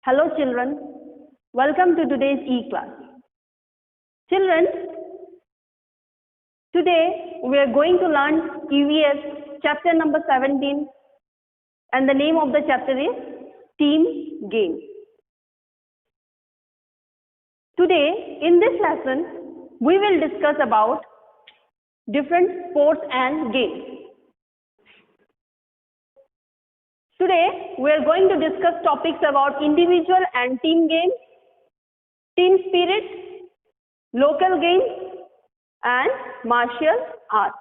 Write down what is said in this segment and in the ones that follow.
Hello children, welcome to today's e-class. Children, today we are going to learn EVS chapter number 17 and the name of the chapter is Team Game. Today in this lesson we will discuss about different sports and games. Today we are going to discuss topics about individual and team games, team spirit, local games and martial arts.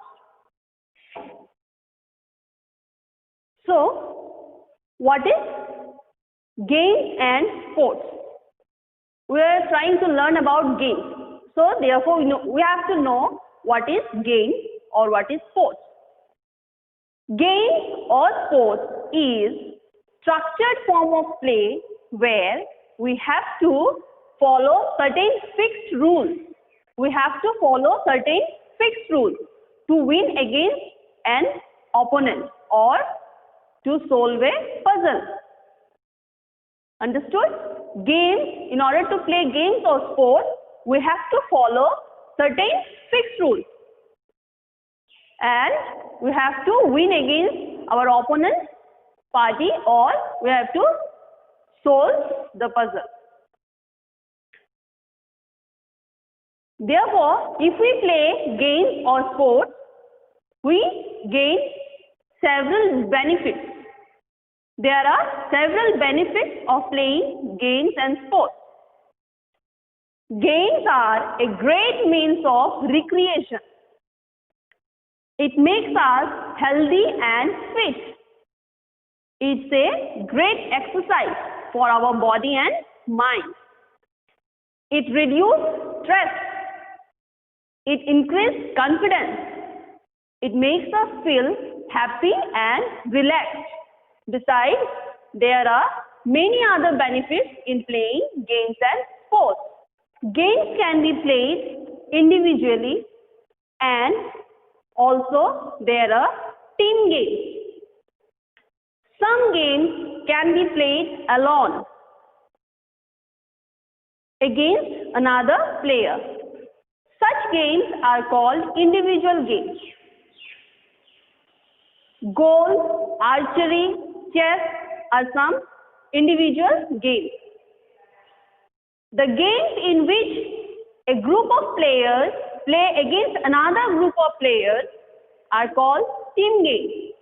So, what is games and sports? We are trying to learn about games. So, therefore, we have to know what is game or what is sports. Game or sports is structured form of play where we have to follow certain fixed rules. We have to follow certain fixed rules to win against an opponent or to solve a puzzle. Understood? Games, in order to play games or sports, we have to follow certain fixed rules. And we have to win against our opponent party or we have to solve the puzzle. Therefore, if we play games or sports, we gain several benefits. There are several benefits of playing games and sports. Games are a great means of recreation. It makes us healthy and fit. It's a great exercise for our body and mind. It reduces stress. It increases confidence. It makes us feel happy and relaxed. Besides, there are many other benefits in playing games and sports. Games can be played individually and also there are team games. Some games can be played alone against another player. Such games are called individual games. Golf, archery, chess are some individual games. The games in which a group of players play against another group of players are called team games.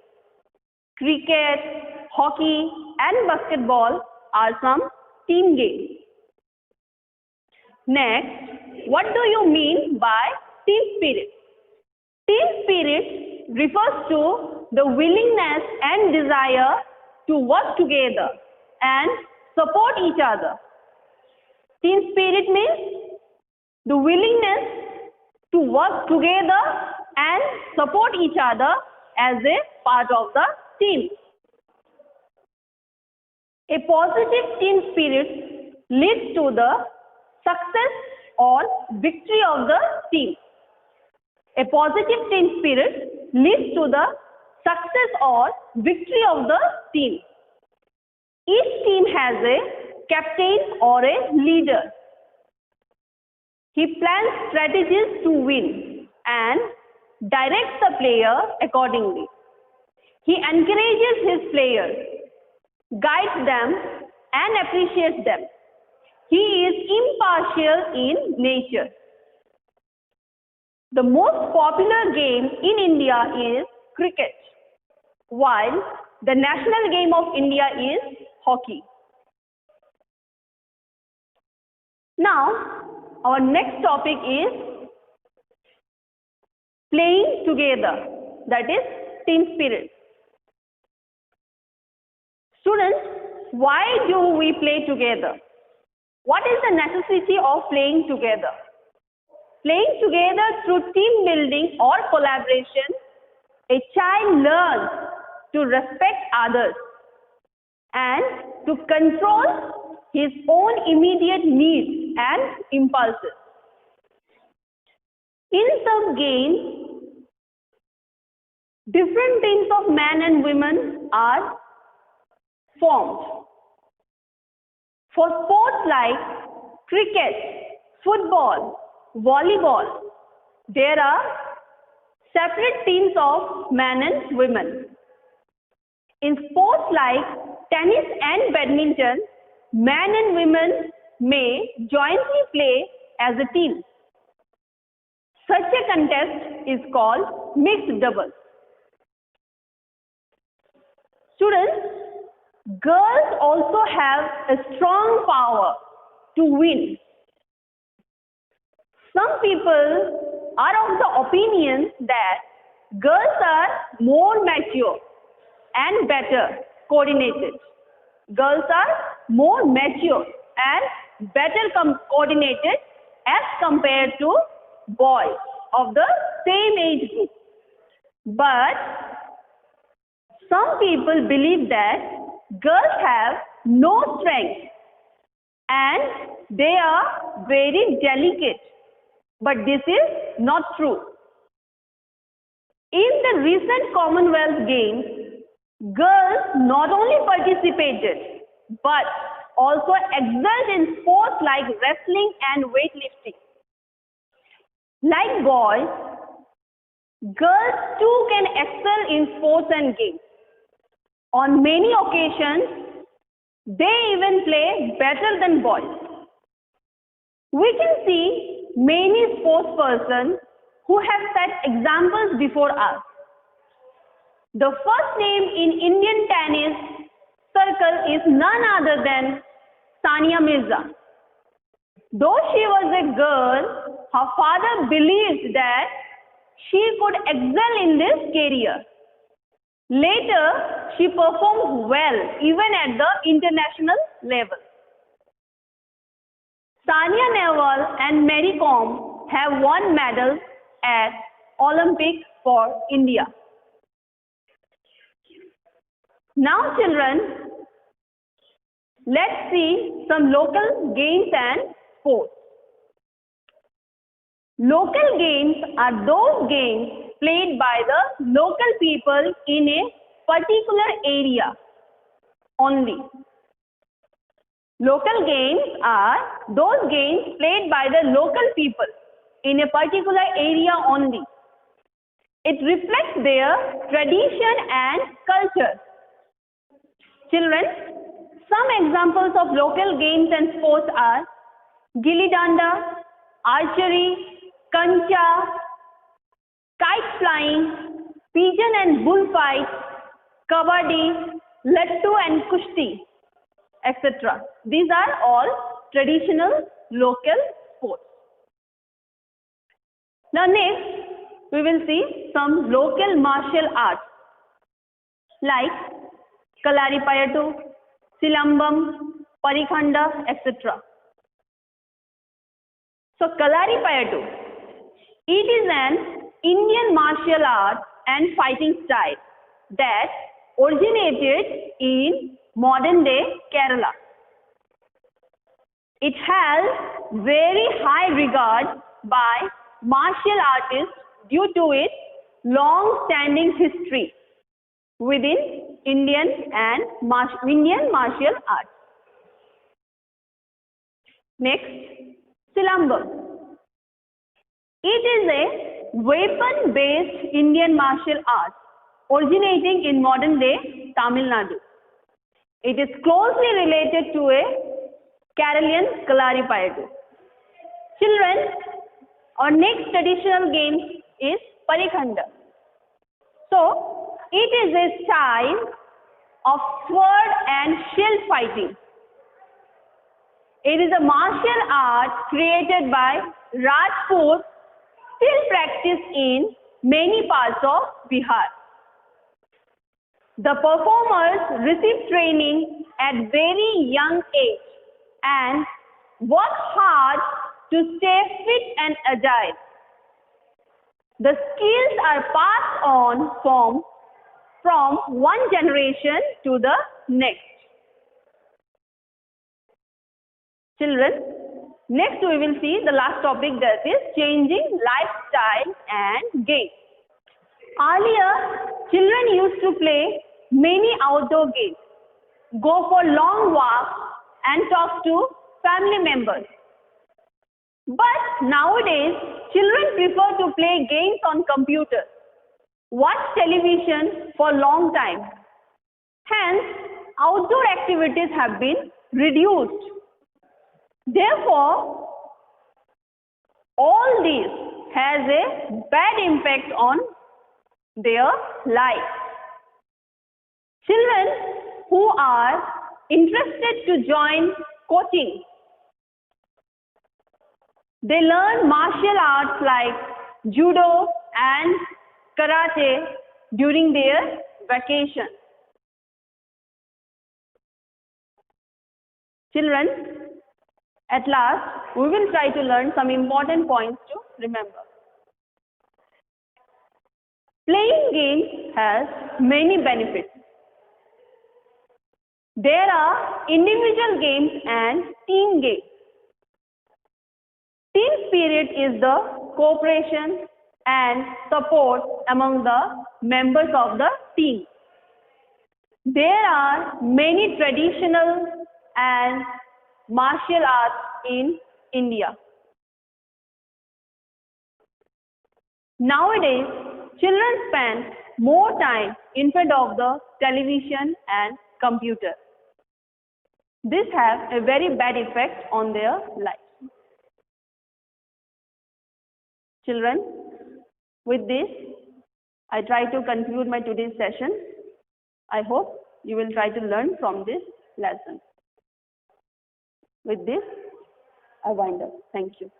Cricket, hockey and basketball are some team games. Next, what do you mean by team spirit? Team spirit refers to the willingness and desire to work together and support each other. Team spirit means the willingness to work together and support each other as a part of the team. A positive team spirit leads to the success or victory of the team. A positive team spirit leads to the success or victory of the team. Each team has a captain or a leader. He plans strategies to win and directs the player accordingly. He encourages his players, guides them and appreciates them. He is impartial in nature. The most popular game in India is cricket, while the national game of India is hockey. Now, our next topic is playing together, that is team spirit. Students, why do we play together? What is the necessity of playing together? Playing together through team building or collaboration, a child learns to respect others and to control his own immediate needs and impulses. In some games, different teams of men and women are formed. For sports like cricket, football, volleyball, there are separate teams of men and women. In sports like tennis and badminton, men and women may jointly play as a team. Such a contest is called mixed doubles. Students, girls also have a strong power to win. Some people are of the opinion that girls are more mature and better coordinated. Girls are more mature and better coordinated as compared to boys of the same age group. But some people believe that girls have no strength and they are very delicate. But this is not true. In the recent Commonwealth Games, girls not only participated but also excelled in sports like wrestling and weightlifting. Like boys, girls too can excel in sports and games. On many occasions, they even play better than boys. We can see many sports persons who have set examples before us. The first name in Indian tennis circle is none other than Sania Mirza. Though she was a girl, her father believed that she could excel in this career. Later, she performed well even at the international level. Sania Nehwal and Mary Kom have won medals at Olympics for India. Now children, let's see some local games and sports. Local games are those games played by the local people in a particular area only. Local games are those games played by the local people in a particular area only. It reflects their tradition and culture. Children, some examples of local games and sports are gilli danda, archery, kancha, kite flying, pigeon and bullfight, kabaddi, lattu and kushti, etc. These are all traditional local sports. Now next, we will see some local martial arts like Kalaripayattu, Silambam, Parikhanda, etc. So Kalaripayattu, it is an Indian martial art and fighting style that originated in modern day Kerala. It has very high regard by martial artists due to its long-standing history within Indian martial arts. Next, Silambam. It is a weapon-based Indian martial art originating in modern-day Tamil Nadu. It is closely related to a Keralian Kalaripayattu. Children, our next traditional game is Parikhanda. So, it is a style of sword and shield fighting. It is a martial art created by Rajputs, still practiced in many parts of Bihar. The performers receive training at very young age and work hard to stay fit and agile. The skills are passed on from one generation to the next. Children, next we will see the last topic, that is changing lifestyle and games. Earlier, children used to play many outdoor games, go for long walks and talk to family members. But nowadays, children prefer to play games on computers, watch television for long time. Hence, outdoor activities have been reduced. Therefore, all this has a bad impact on their life. Children who are interested to join coaching, they learn martial arts like judo and karate during their vacation. Children, at last, we will try to learn some important points to remember. Playing games has many benefits. There are individual games and team games. Team spirit is the cooperation and support among the members of the team. There are many traditional and martial arts in India. Nowadays, children spend more time in front of the television and computer. This has a very bad effect on their life. Children, with this, I try to conclude my today's session. I hope you will try to learn from this lesson. With this, I wind up. Thank you.